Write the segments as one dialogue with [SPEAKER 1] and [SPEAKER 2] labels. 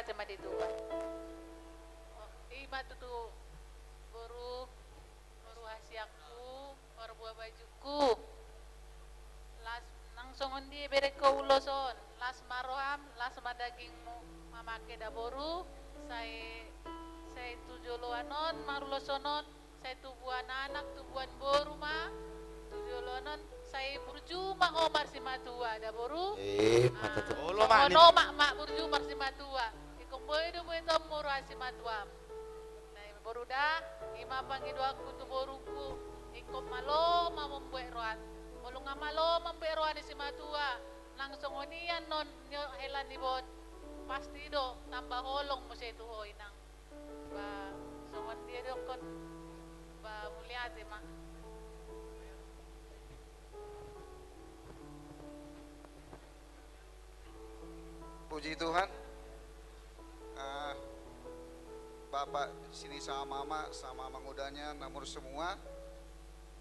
[SPEAKER 1] berkata madi dua. Ima tutu baru baru hasiaku, baru buah bajuku. Las nangsongon dia bere ko uloson, las maroham, las madagingmu mamake daboru, saya tujoloanon marulosonon, saya tubuan anak, tubuan boru ma, tujoloanon, saya burjuma omar si matua daboru.
[SPEAKER 2] Mata tuh.
[SPEAKER 3] Olo mak ni.
[SPEAKER 1] Ono mak burjuma si matua. Ikong boy do boy tomuro si matuam. Nah, boru dah, ima pangido aku tu boruku, ikong malo mamumbuet roan. Walau nga malo mambero ani si matua langsung onian non nyo helan ibon pasti do tambah olong mo sa ito oy nang ba songon dia do kon ba muliate ma
[SPEAKER 4] Puji Tuhan. Ah, Bapak di sini sama Mama sama mengudanya namun semua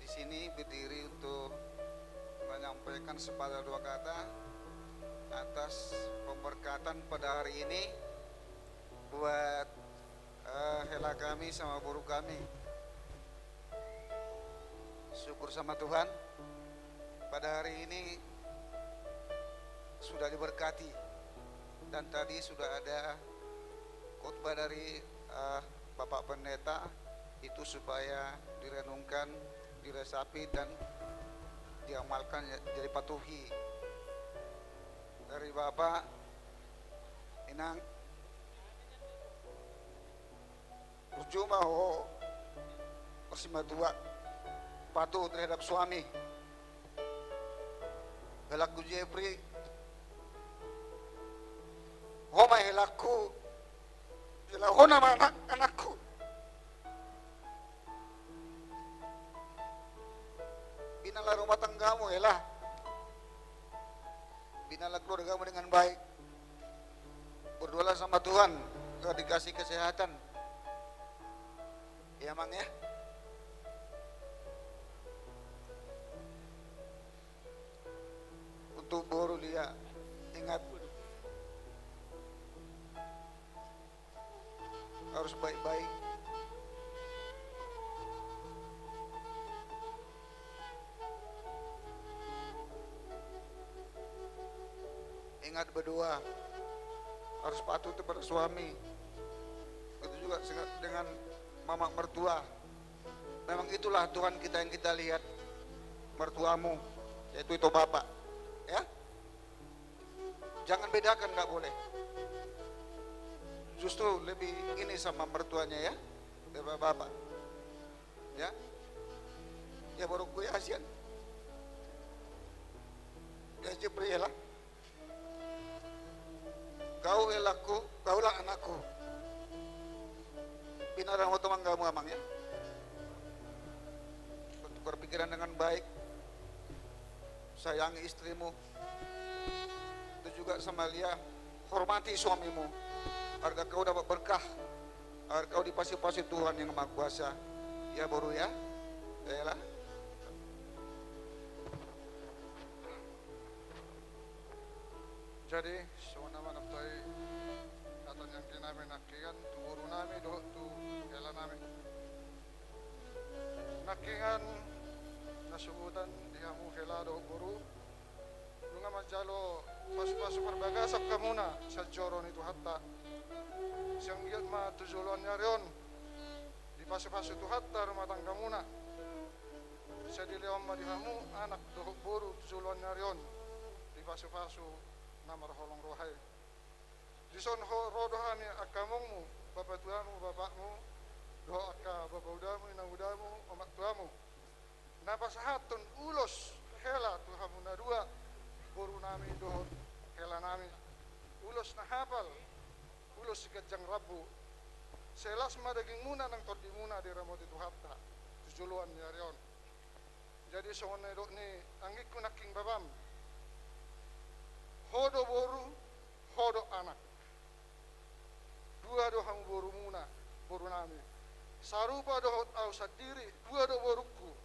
[SPEAKER 4] di sini berdiri untuk menyampaikan sepatah dua kata atas pemberkatan pada hari ini buat hela kami sama buruh kami. Syukur sama Tuhan pada hari ini sudah diberkati dan tadi sudah ada khotbah dari Bapak Pendeta itu supaya direnungkan, diresapi dan diamalkan jadi patuhi dari Bapak Inang percuma persima tua patuh terhadap suami helaku Jeffrey homa helaku hona anakku binalah rumah tanggamu helah binalah keluargamu dengan baik berdoalah sama Tuhan agar dikasih kesehatan ya Mang ya. Untuk boru dia ingat harus baik-baik. Ingat berdoa, harus patuh kepada suami. Itu juga dengan mama mertua. Memang itulah Tuhan kita yang kita lihat, mertuamu, yaitu itu bapak, ya. Jangan bedakan, nggak boleh. Justru lebih ini sama mertuanya ya, daripada bapak, ya. Ya baru gue Asian, ya Jibril lah. Kau elakku, kaulah anakku. Binarang waktu manggamu amang ya. Berpikiran dengan baik, sayangi istrimu. Itu juga sama dia, hormati suamimu, agar kau dapat berkah, agar kau dipasi-pasi Tuhan yang Maha Kuasa. Ya baru ya, ya lah.
[SPEAKER 5] Jadi semua-nama naftai kata yang kinamin nakian turu nami do tu kela nami nakian nasubutan dihamu kela do guru lunga majalo pas-pas perbagasak kamuna sa joron itu hatta siyang giat ma tujuluan nyarion di pas-pas itu hatta rumah tangga muna sa dilewam ma dihamu anak do guru tujuluan nyarion di pasu-pasu namar holong rohai dison ho rodohani akamongmu bapak tuamu bapakmu doa akka bapak udamu ina udamu omak tuamu napa sahatun ulos hela tuhamu na dua boru nami dohot hela nami ulos na hapal ulos sikajang rabu selas madaging muna nang tordi muna di ramot itu hatta tujuluan nyarion jadi songon do ni anggik ko naking babam hodo boru, hodo anak. Dua do hang boru muna, boru nami. Sarupa do hot au sadiri, dua do boruku.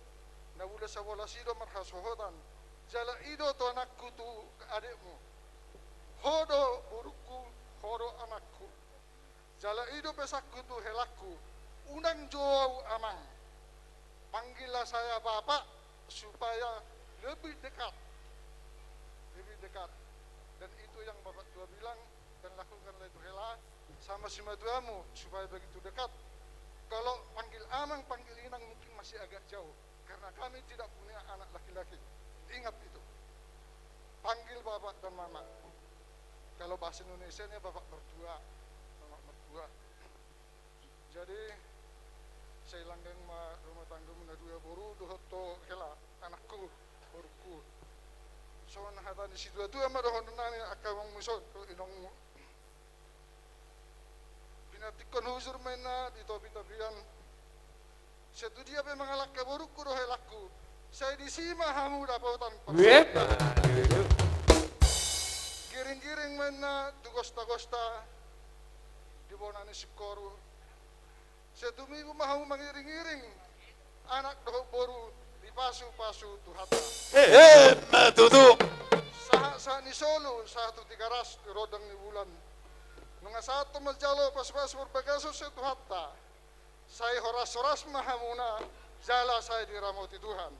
[SPEAKER 5] Na wula sa wala sido marhasohotan. Jala ido to anakku tu adikmu. Hodo boruku, hodo anakku. hidup esakku tuh helaku. Undang jauh amang. Panggillah saya bapak supaya lebih dekat. Lebih dekat. Dan itu yang bapak tua bilang dan lakukanlah itu hela sama si matuamu supaya begitu dekat. Kalau panggil amang, panggil inang mungkin masih agak jauh. Karena kami tidak punya anak laki-laki. Ingat itu. Panggil bapak dan mama. Kalau bahasa Indonesianya bapak mertua, mama mertua. Jadi saya langgeng rumah tangga menadua boru dohoto hela anakku boruku. So nah hata di situ itu amat dohon nani akawang muson ko inong pinatikon huzur mena di topi-topian. Satu dia mengalak ke boruku doh helaku. Saya disima hamu dapautan. Giring-giring mena tugosta-gosta di bonani sikoru. Satu minggu mau mengiring-iring anak doh boru di pasu-pasu tuhata.
[SPEAKER 2] Tutu.
[SPEAKER 5] Saha ni solo satu tiga ras di rodang ni bulan. Nunga satu maljalo pas-pas berbagaso sa tuhata. Saya horas-horas mahamuna jala saya diramoti Tuhan.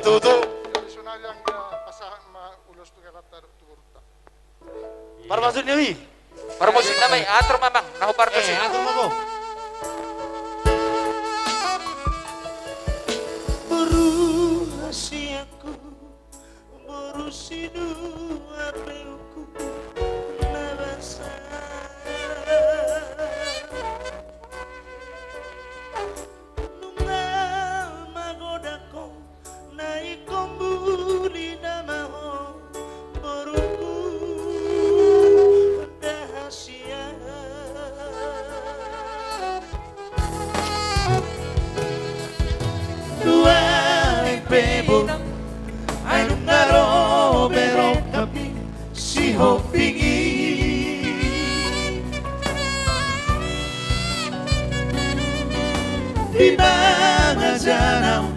[SPEAKER 2] Tutu.
[SPEAKER 5] Jadi sunalyang dia pasahan ma ulos tu kelata turta.
[SPEAKER 2] Para masuk Dewi.
[SPEAKER 3] Para musik namay atur mamang nahu parto si.
[SPEAKER 2] Atur mo. Baru hasiaku, baru sidu areuku nabasa. Nungal magodako naik kombuli namaho baruku rahasia. Duai bebo ay nungaro pero kapi si hopingi di mga janaw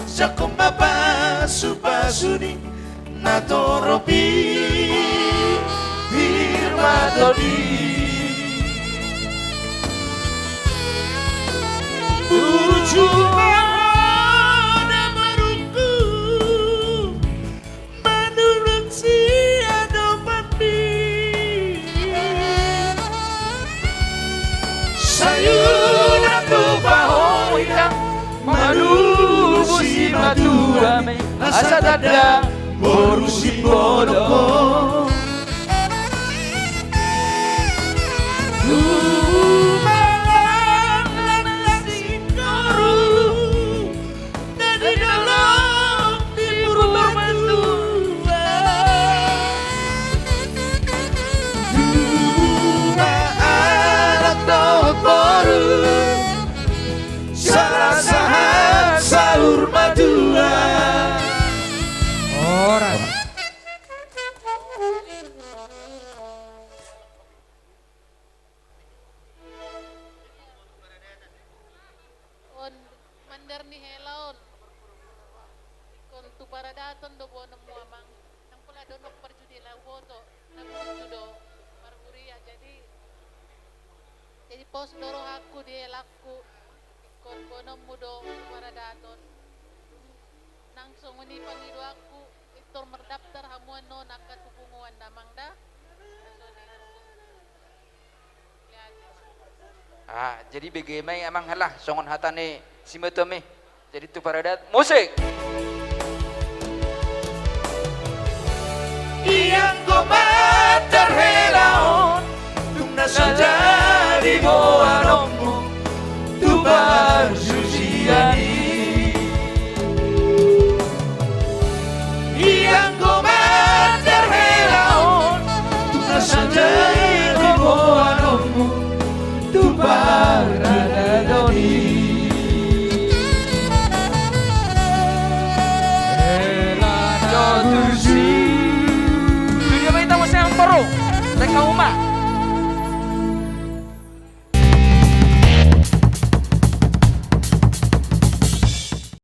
[SPEAKER 2] sa kumapasu-pasuni natoropi firmadoni ujung manusi madurame asa dada borusi bodoh lumalang nasi koru dari dalam timur berbantua dua anak doh boru sahat sahur madura. Orang.
[SPEAKER 1] On mandar ni helaon. Kon tu para daton do bono muamang. Nang pula donok perjudi la foto. Nagjudo marguria jadi pos doro aku di helaku. Kon bono mudo para daton. Nang songoni pangido aku iktor merdaftar hamuan no nakat hubungan damang da.
[SPEAKER 3] Jadi bagaimana emang halah songon hatane si metome. Jadi tu paradat musik.
[SPEAKER 2] Yang komat terhelaon tungna sejadi boanommu tu barjusiani. Yang komat terhelaon tungna sejadi boanommu tu baradadoni.
[SPEAKER 3] Tujuh. Tujuh apa itu yang baru? Mereka umat.